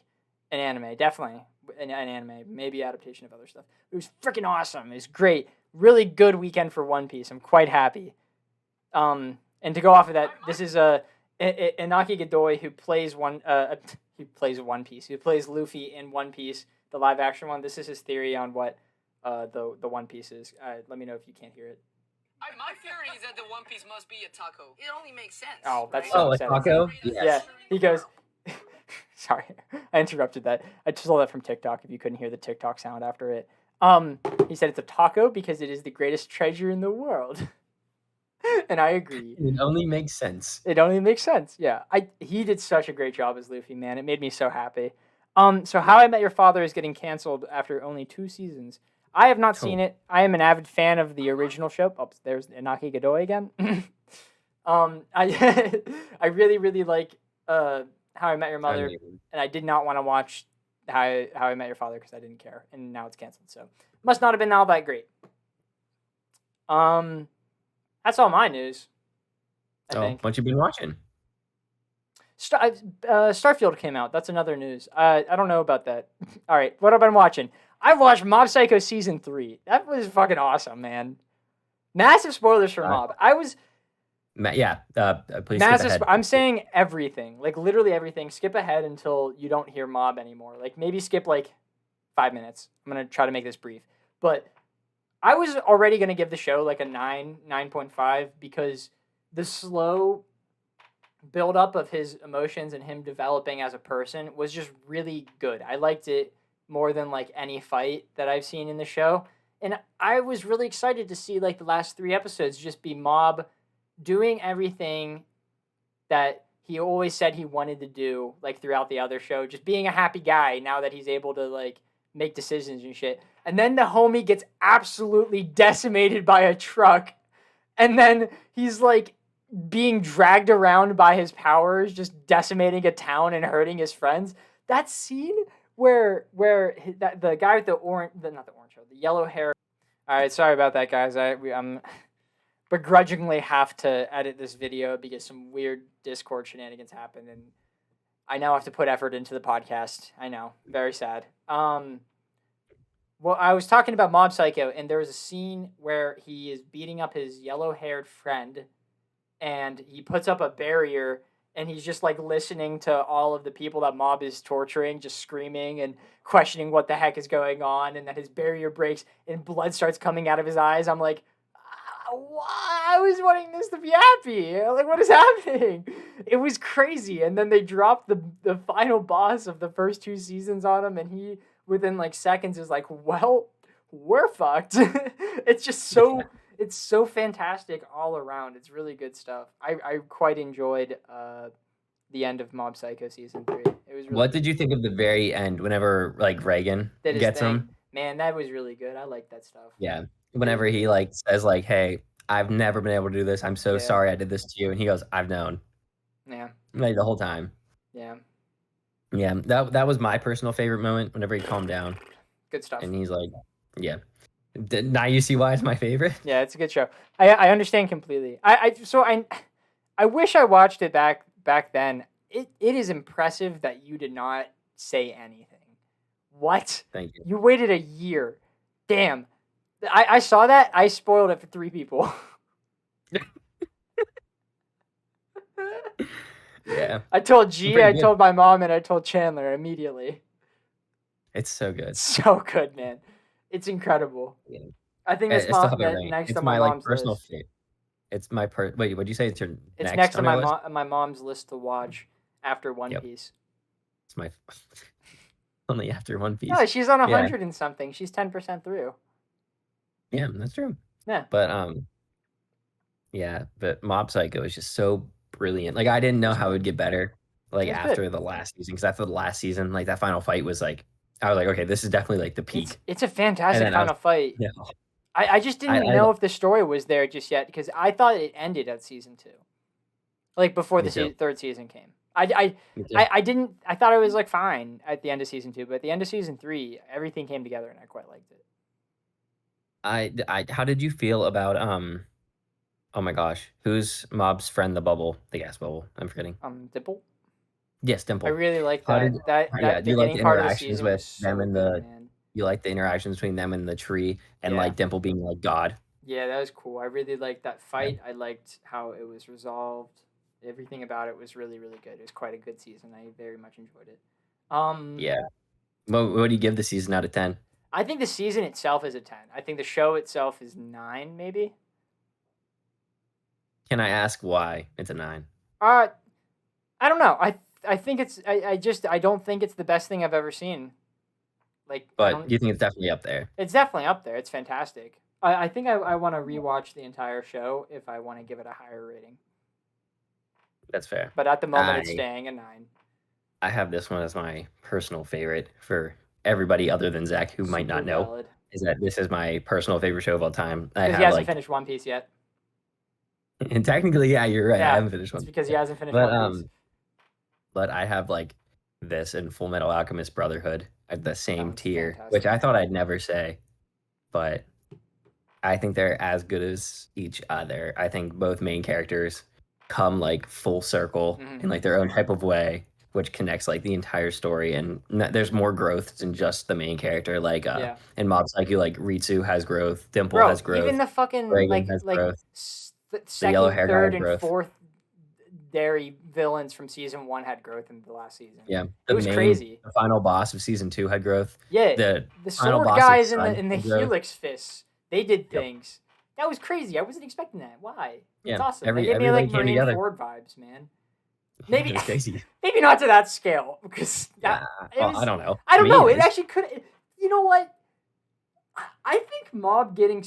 an anime. Definitely an anime. Maybe adaptation of other stuff. It was freaking awesome. It was great. Really good weekend for One Piece. I'm quite happy. And to go off of that, this is Inaki Godoy who plays One Piece. Who plays Luffy in One Piece, the live-action one. This is his theory on what the One Piece is. Let me know if you can't hear it. My theory is that the One Piece must be a taco. It only makes sense. Oh, that's right? so a taco? Yes. Yeah, he goes... Sorry, I interrupted that. I just saw that from TikTok, if you couldn't hear the TikTok sound after it. He said it's a taco because it is the greatest treasure in the world. And I agree. It only makes sense. Yeah. He did such a great job as Luffy, man. It made me so happy. So How I Met Your Father is getting canceled after only 2 seasons. I have not seen it. I am an avid fan of the original show. Oh, there's Inaki Godoy again. I really, really like How I Met Your Mother, and I did not want to watch How I Met Your Father because I didn't care, and now it's canceled. So must not have been all that great. That's all my news. I think. What you been watching? Starfield came out. That's another news. I don't know about that. All right, what have I been watching? I watched Mob Psycho season 3. That was fucking awesome, man. Massive spoilers for Mob. Please skip ahead. I'm saying everything, like literally everything. Skip ahead until you don't hear Mob anymore. Like maybe skip like 5 minutes. I'm gonna try to make this brief, but I was already gonna give the show like a 9.5 because the slow build up of his emotions and him developing as a person was just really good. I liked it more than like any fight that I've seen in the show. And I was really excited to see like the last 3 episodes just be Mob doing everything that he always said he wanted to do, like throughout the other show, just being a happy guy now that he's able to like make decisions and shit. And then the homie gets absolutely decimated by a truck. And then he's like being dragged around by his powers, just decimating a town and hurting his friends. That scene where the guy with the yellow hair. All right, sorry about that, guys. I'm begrudgingly have to edit this video because some weird Discord shenanigans happened, and I now have to put effort into the podcast. I know, very sad. Well, I was talking about Mob Psycho, and there was a scene where he is beating up his yellow-haired friend, and he puts up a barrier, and he's just like listening to all of the people that Mob is torturing, just screaming and questioning what the heck is going on, and then his barrier breaks and blood starts coming out of his eyes. I'm like, I was wanting this to be happy. Like, what is happening? It was crazy. And then they dropped the final boss of the first 2 seasons on him, and he, within like seconds, is like, well, we're fucked. It's just so... It's so fantastic all around. It's really good stuff. I quite enjoyed the end of Mob Psycho season 3. It was really What did you think of the very end whenever like Reagan gets him? Man, that was really good. I like that stuff. Yeah. Whenever he like says like, "Hey, I've never been able to do this. I'm so sorry I did this to you." And he goes, "I've known." Yeah. Like the whole time. Yeah. Yeah. That was my personal favorite moment whenever he calmed down. Good stuff. And he's like, yeah. Now you see why it's my favorite. Yeah, it's a good show. I understand completely. I wish I watched it back then. It is impressive that you did not say anything. What? Thank you. You waited a year. Damn. I saw that. I spoiled it for 3 people. Yeah. I told G, I told my mom, and I told Chandler immediately. It's so good. So good, man. It's incredible. Yeah. I think it's next to my mom's personal list. Favorite. It's my Wait, what'd you say? It's next to my mom's list to watch after One Piece. It's my only after One Piece. No, she's on 100 and something. She's 10% through. Yeah, that's true. Yeah. But but Mob Psycho is just so brilliant. Like I didn't know how it would get better. Like after the last season, because after the last season, like that final fight was like, I was like, okay, this is definitely like the peak. It's a fantastic final fight. Yeah. I just didn't know if the story was there just yet because I thought it ended at season 2, like before the 3rd season came. I thought it was like fine at the end of season 2, but at the end of season 3, everything came together and I quite liked it. How did you feel about oh my gosh, who's Mob's friend? The bubble, the gas bubble. I'm forgetting. Dimple. Yes, Dimple. I really like that. Do you like the interactions with them and you like the interactions between them and the tree and like Dimple being like God? Yeah, that was cool. I really liked that fight. I liked how it was resolved. Everything about it was really, really good. It was quite a good season. I very much enjoyed it. Yeah. What do you give the season out of 10? I think the season itself is a 10. I think the show itself is 9, maybe. Can I ask why it's a 9? I don't know. I think it's I don't think it's the best thing I've ever seen. Like, but you think it's definitely up there? It's definitely up there. It's fantastic. I think I want to rewatch the entire show if I want to give it a higher rating. That's fair. But at the moment, it's staying a 9. I have this one as my personal favorite for everybody other than Zach, who might not know. Valid. Is that this is my personal favorite show of all time. Because he hasn't finished One Piece yet. And technically, yeah, you're right. Yeah, I haven't finished One Piece. Piece. Because he hasn't finished One Piece. But I have like this and Full Metal Alchemist Brotherhood at the same tier, fantastic. Which I thought I'd never say, but I think they're as good as each other. I think both main characters come like full circle in like their own type of way. which connects like the entire story, and there's more growth than just the main character. Like Yeah. in Mob Psycho, like Ritsu has growth, Dimple Bro, has growth, even the fucking Reagan has growth, the yellow second, hair guy third, has and growth. fourth dairy villains from season 1 had growth in the last season. Yeah, It was crazy. The final boss of season 2 had growth. Yeah, The the final sword boss of guys in Sun the had growth. Helix fists, they did Yep. things. That was crazy. I wasn't expecting that. Why? Yeah, It's awesome. every- They gave me everybody like came Marine together. Ford vibes, man. It Maybe was crazy. maybe not to that scale because Yeah, I don't know. I don't Me, know. It it's- actually could. You know what? I think Mob getting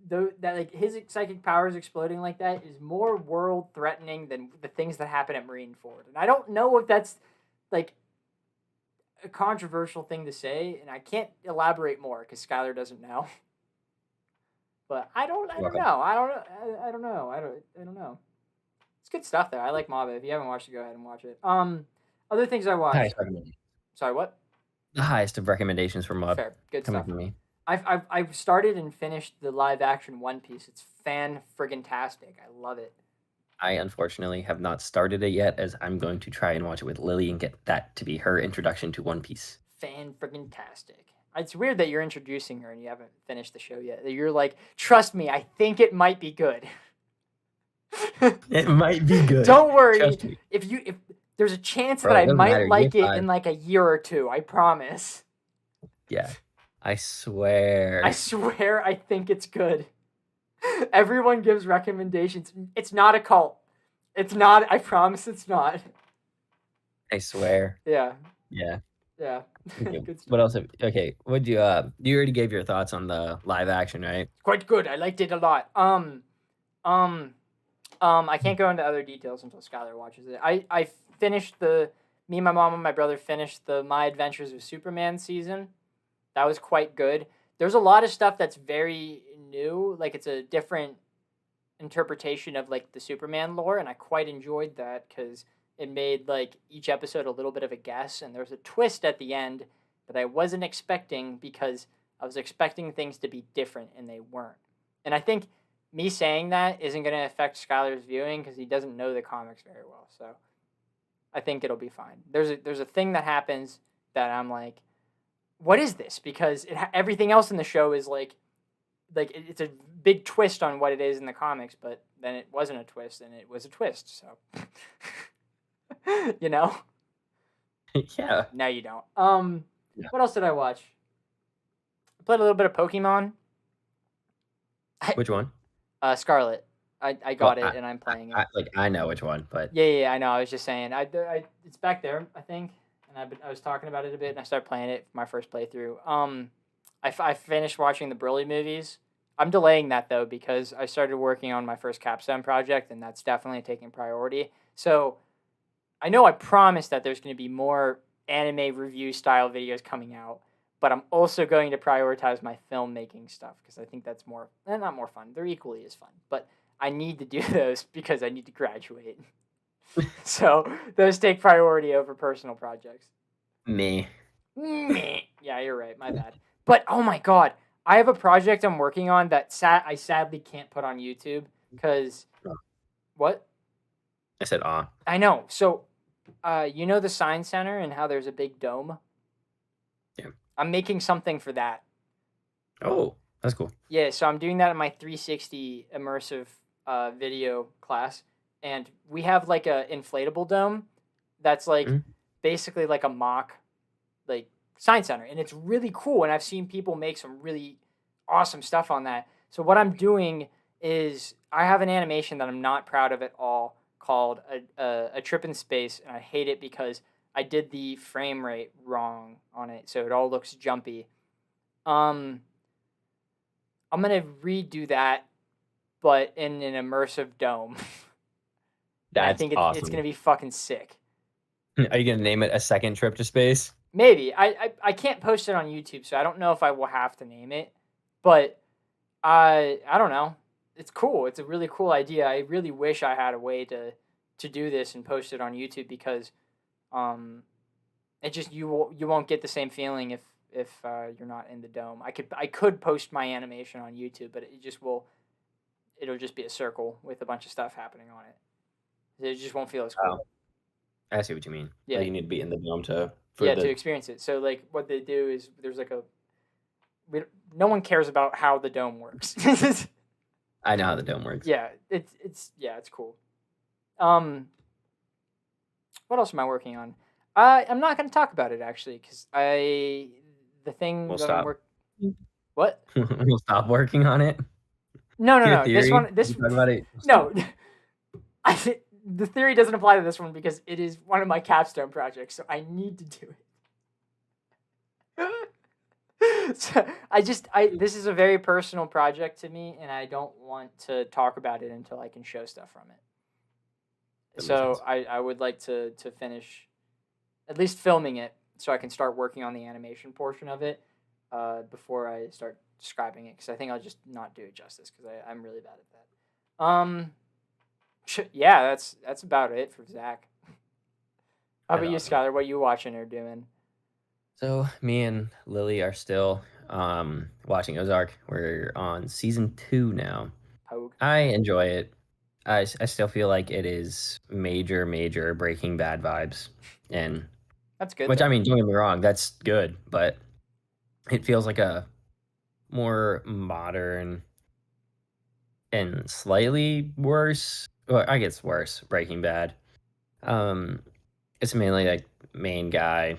that like his psychic powers exploding like that is more world threatening than the things that happen at Marine Ford. And I don't know if that's like a controversial thing to say, and I can't elaborate more because Skylar doesn't know. But I don't know. I don't know. It's good stuff though. I like Mob. If you haven't watched it, go ahead and watch it. Other things I watched. highest recommendation. Sorry, what? The highest of recommendations for Mob Fair, good coming stuff. from me. I've started and finished the live action One Piece. It's fan-friggin-tastic. I love it. I unfortunately have not started it yet, as I'm going to try and watch it with Lily and get that to be her introduction to One Piece. Fan-friggin-tastic. It's weird that you're introducing her and you haven't finished the show yet. You're like, trust me, I think it might be good. It might be good. Don't worry. Trust me. If there's a chance Bro, that it I doesn't might matter. like You're it fine. in like a year or two. I promise. Yeah, I swear. I swear I think it's good. Everyone gives recommendations. It's not a cult. It's not. I promise it's not. I swear. Yeah. Yeah. Yeah. Okay. Good stuff. What else? Okay. Would you? You already gave your thoughts on the live action, right? Quite good. I liked it a lot. I can't go into other details until Skylar watches it. I finished me, my mom, and my brother finished the My Adventures with Superman season. That was quite good. There's a lot of stuff that's very new. Like, it's a different interpretation of, like, the Superman lore, and I quite enjoyed that because it made, like, each episode a little bit of a guess, and there's a twist at the end that I wasn't expecting because I was expecting things to be different, and they weren't. And I think me saying that isn't going to affect Skylar's viewing because he doesn't know the comics very well. So I think it'll be fine. There's a thing that happens that I'm like, what is this? Because everything else in the show is like it's a big twist on what it is in the comics, but then it wasn't a twist and it was a twist. So you know? Yeah. No, you don't. Yeah. What else did I watch? I played a little bit of Pokemon. Which one? Scarlet. I got it and I'm playing it. I know which one, but Yeah, I know. I was just saying. It's back there, I think, and I was talking about it a bit, and I started playing it for my first playthrough. I finished watching the Broly movies. I'm delaying that though because I started working on my first capstone project, and that's definitely taking priority. So I know I promised that there's going to be more anime review style videos coming out, but I'm also going to prioritize my filmmaking stuff because I think that's not more fun. They're equally as fun, but I need to do those because I need to graduate. So those take priority over personal projects. me. Yeah, you're right. My bad. But oh my god, I have a project I'm working on that I sadly can't put on YouTube because what? I said I know. So, you know the Science Center and how there's a big dome? Yeah. I'm making something for that. Oh, that's cool. Yeah, so I'm doing that in my 360 immersive video class, and we have like a inflatable dome that's like basically like a mock like science center, and it's really cool. And I've seen people make some really awesome stuff on that. So what I'm doing is I have an animation that I'm not proud of at all called a trip in space, and I hate it because I did the frame rate wrong on it, so it all looks jumpy. I'm gonna redo that, but in an immersive dome. That's I think awesome. it's gonna be fucking sick. Are you gonna name it A Second Trip to Space? Maybe. I can't post it on YouTube, so I don't know if I will have to name it. But I don't know. It's cool. It's a really cool idea. I really wish I had a way to do this and post it on YouTube because it just you won't get the same feeling if you're not in the dome. I could post my animation on YouTube, but it'll just be a circle with a bunch of stuff happening on it. It just won't feel as cool. I see what you mean. Yeah. Like you need to be in the dome to to experience it. So like what they do is there's like no one cares about how the dome works. I know how the dome works. Yeah, it's cool. What else am I working on? I'm not going to talk about it actually because the thing We'll that stop. I'm working. What? We'll stop working on it. No. Your This theory? one. You talk about it. No. The theory doesn't apply to this one because it is one of my capstone projects, so I need to do it. So this is a very personal project to me, and I don't want to talk about it until I can show stuff from it. So I would like to finish at least filming it so I can start working on the animation portion of it before I start describing it because I think I'll just not do it justice because I'm really bad at that. Yeah, that's about it for Zach. How about you, Skylar? What are you watching or doing? So me and Lily are still watching Ozark. We're on season 2 now. Pogue. I enjoy it. I still feel like it is major Breaking Bad vibes, and that's good. Which I mean, don't get me wrong, that's good, but it feels like a more modern and slightly worse. Well, I guess worse. Breaking Bad. It's mainly like main guy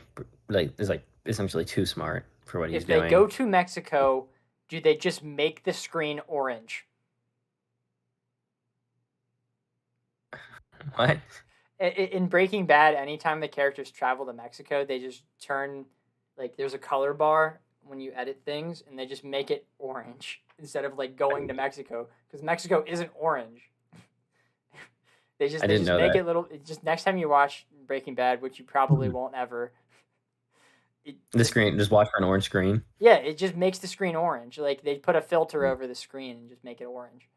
is like essentially too smart for what he's doing. If they go to Mexico, do they just make the screen orange? What? In Breaking Bad, anytime the characters travel to Mexico, they just turn like there's a color bar when you edit things, and they just make it orange instead of like going to Mexico because Mexico isn't orange. They just make it little. Just next time you watch Breaking Bad, which you probably won't ever. Screen, just watch for an orange screen. Yeah, it just makes the screen orange. Like they put a filter over the screen and just make it orange.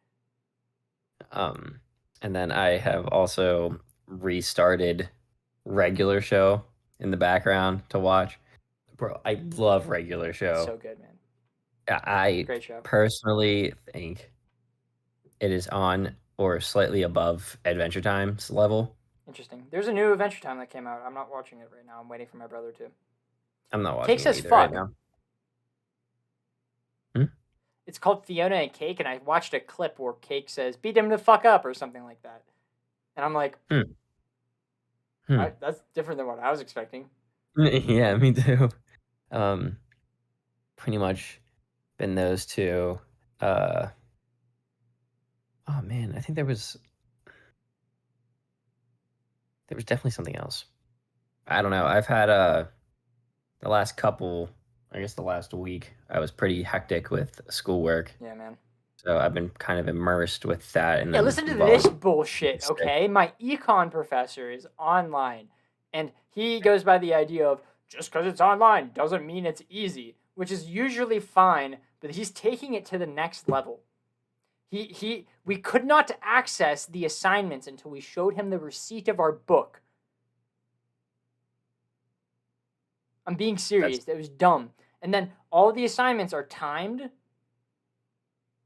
And then I have also restarted regular show in the background to watch. Bro, I love regular show. It's so good, man. Great show. Personally think it is on or slightly above Adventure Time's level. Interesting. There's a new Adventure Time that came out. I'm not watching it right now. I'm waiting for my brother to. I'm not watching Cake it says either fuck. right now. It's called Fiona and Cake, and I watched a clip where Cake says, beat him the fuck up, or something like that. And I'm like, that's different than what I was expecting. Yeah, me too. Pretty much been those two. Oh man, I think there was definitely something else. I don't know. I've had the last week, I was pretty hectic with schoolwork. Yeah, man. So I've been kind of immersed with that. And listen to this bullshit, okay? My econ professor is online, and he goes by the idea of just because it's online doesn't mean it's easy, which is usually fine, but he's taking it to the next level. We could not access the assignments until we showed him the receipt of our book. I'm being serious. That was dumb. And then all the assignments are timed,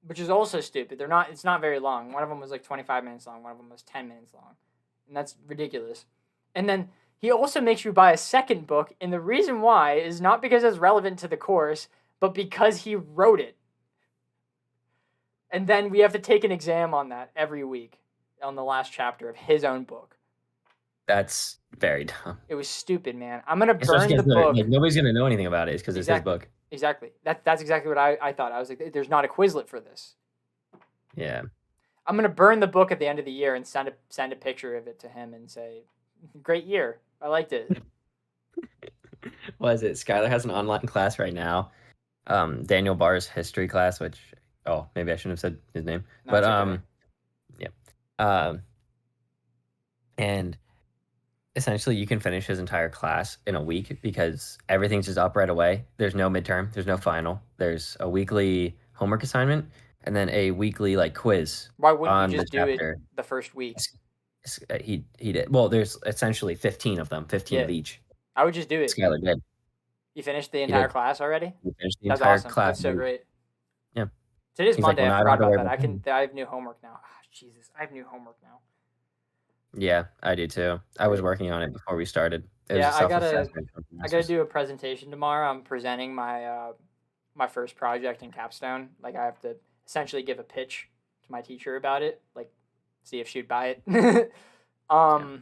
which is also stupid. It's not very long. One of them was like 25 minutes long. One of them was 10 minutes long. And that's ridiculous. And then he also makes you buy a second book, and the reason why is not because it's relevant to the course, but because he wrote it. And then we have to take an exam on that every week on the last chapter of his own book. That's very dumb. It was stupid, man. I'm going to burn the book. Like, nobody's going to know anything about it because it's his book. Exactly. That's exactly what I thought. I was like, there's not a Quizlet for this. Yeah. I'm going to burn the book at the end of the year and send a picture of it to him and say, great year. I liked it. What is it? Skylar has an online class right now. Daniel Barr's history class, which, maybe I shouldn't have said his name. No, but, okay. yeah. And essentially you can finish his entire class in a week because everything's just up right away. There's no midterm. There's no final. There's a weekly homework assignment and then a weekly quiz. Why wouldn't you just do it the first week? He did. Well, there's essentially 15 of them, 15 of each. I would just do it. Skylar did. You finished the entire class already? You finished the entire class. That's so great. Yeah. Today's Monday. I forgot about that. I have new homework now. Jesus, I have new homework now. Yeah, I do too. I was working on it before we started. It was Yeah, a self-assessment from I gotta masters. do a presentation tomorrow. I'm presenting my my first project in capstone. Like I have to essentially give a pitch to my teacher about it, like see if she'd buy it. Yeah.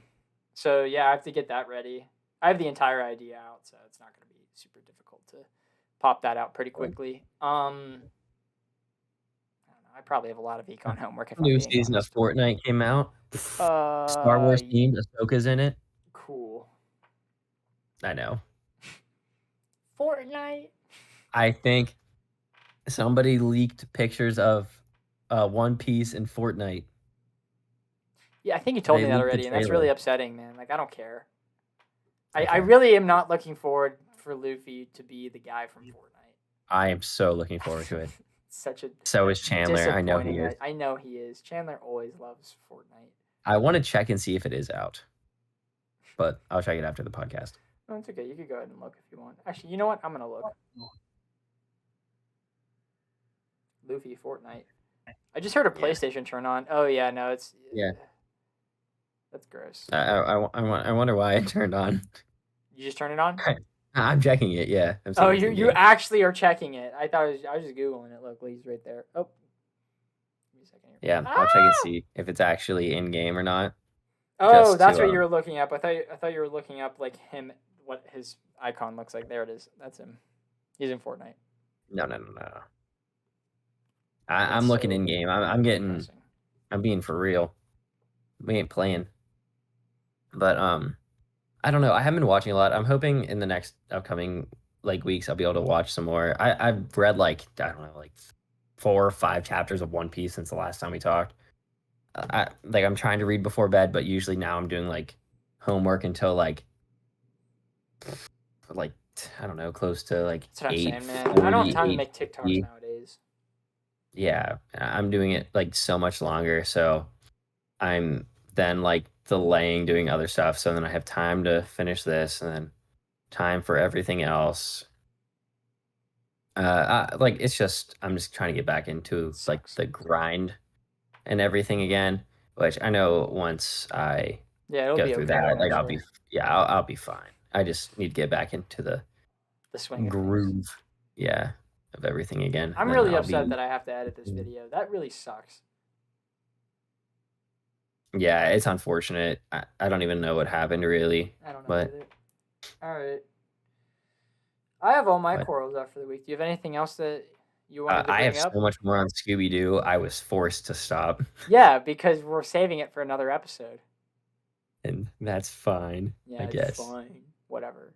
So yeah, I have to get that ready. I have the entire idea out, so it's not gonna be super difficult to pop that out pretty quickly. I don't know. I probably have a lot of econ homework if I'm New being season of honest. Fortnite came out. Star Wars themed. Ahsoka's in it. Cool. I know. Fortnite. I think somebody leaked pictures of One Piece and Fortnite. Yeah, I think you told They me that leaked the already, and that's trailer. really upsetting, man. Like I don't care. I Okay. really am not looking forward for Luffy to be the guy from Fortnite. I am so looking forward to it. Such a So is Chandler. I know he disappointing. is. I know he is. Chandler always loves Fortnite. I want to check and see if it is out, but I'll check it after the podcast. No, it's okay. You could go ahead and look if you want. Actually, you know what? I'm gonna look. Luffy Fortnite. I just heard a Yeah. PlayStation turn on. Oh yeah, no, it's Yeah. That's gross. I wonder why it turned on. You just turn it on? I'm checking it. Yeah. I'm Oh, seeing you actually are checking it. I was just googling it. Look, he's right there. Oh, give me a second here. Yeah, I'll check and see if it's actually in game or not. Oh, just that's to, what you were looking up. I thought you were looking up like him, what his icon looks like. There it is. That's him. He's in Fortnite. No. I'm looking so in game. I'm getting. depressing. I'm being for real. We ain't playing. But I don't know. I haven't been watching a lot. I'm hoping in the next upcoming like weeks I'll be able to watch some more. I've read like I don't know like 4 or 5 chapters of One Piece since the last time we talked. I'm trying to read before bed, but usually now I'm doing like homework until like I don't know, close to like That's what I'm 8, saying, man. I don't have time to make TikToks nowadays. Yeah, I'm doing it like so much longer, so I'm then like delaying doing other stuff, so then I have time to finish this and then time for everything else. It's just I'm just trying to get back into like Sucks. the grind and everything again, which I know once I Yeah, it'll go be through okay that, like eventually. I'll be fine. I just need to get back into the swing of things. groove, yeah, of everything again. I'm then really I'll upset be that I have to edit this video. That really sucks. yeah, it's unfortunate. I don't even know what happened really, I don't know but either. All right. I have all my quarrels up for the week. Do you have anything else that you wanted to I bring have up? so much more on Scooby Doo. I was forced to stop, Yeah, because we're saving it for another episode. and that's fine. Yeah, I it's guess. fine. Whatever.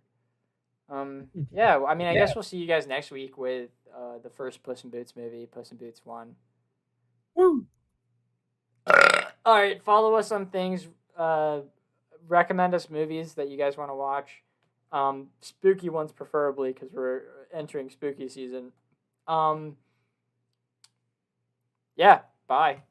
Yeah, I mean, I Yeah. guess we'll see you guys next week with the first Puss in Boots movie, Puss in Boots 1. Woo! All right, follow us on things. Recommend us movies that you guys want to watch. Spooky ones preferably because we're entering spooky season. Yeah, bye.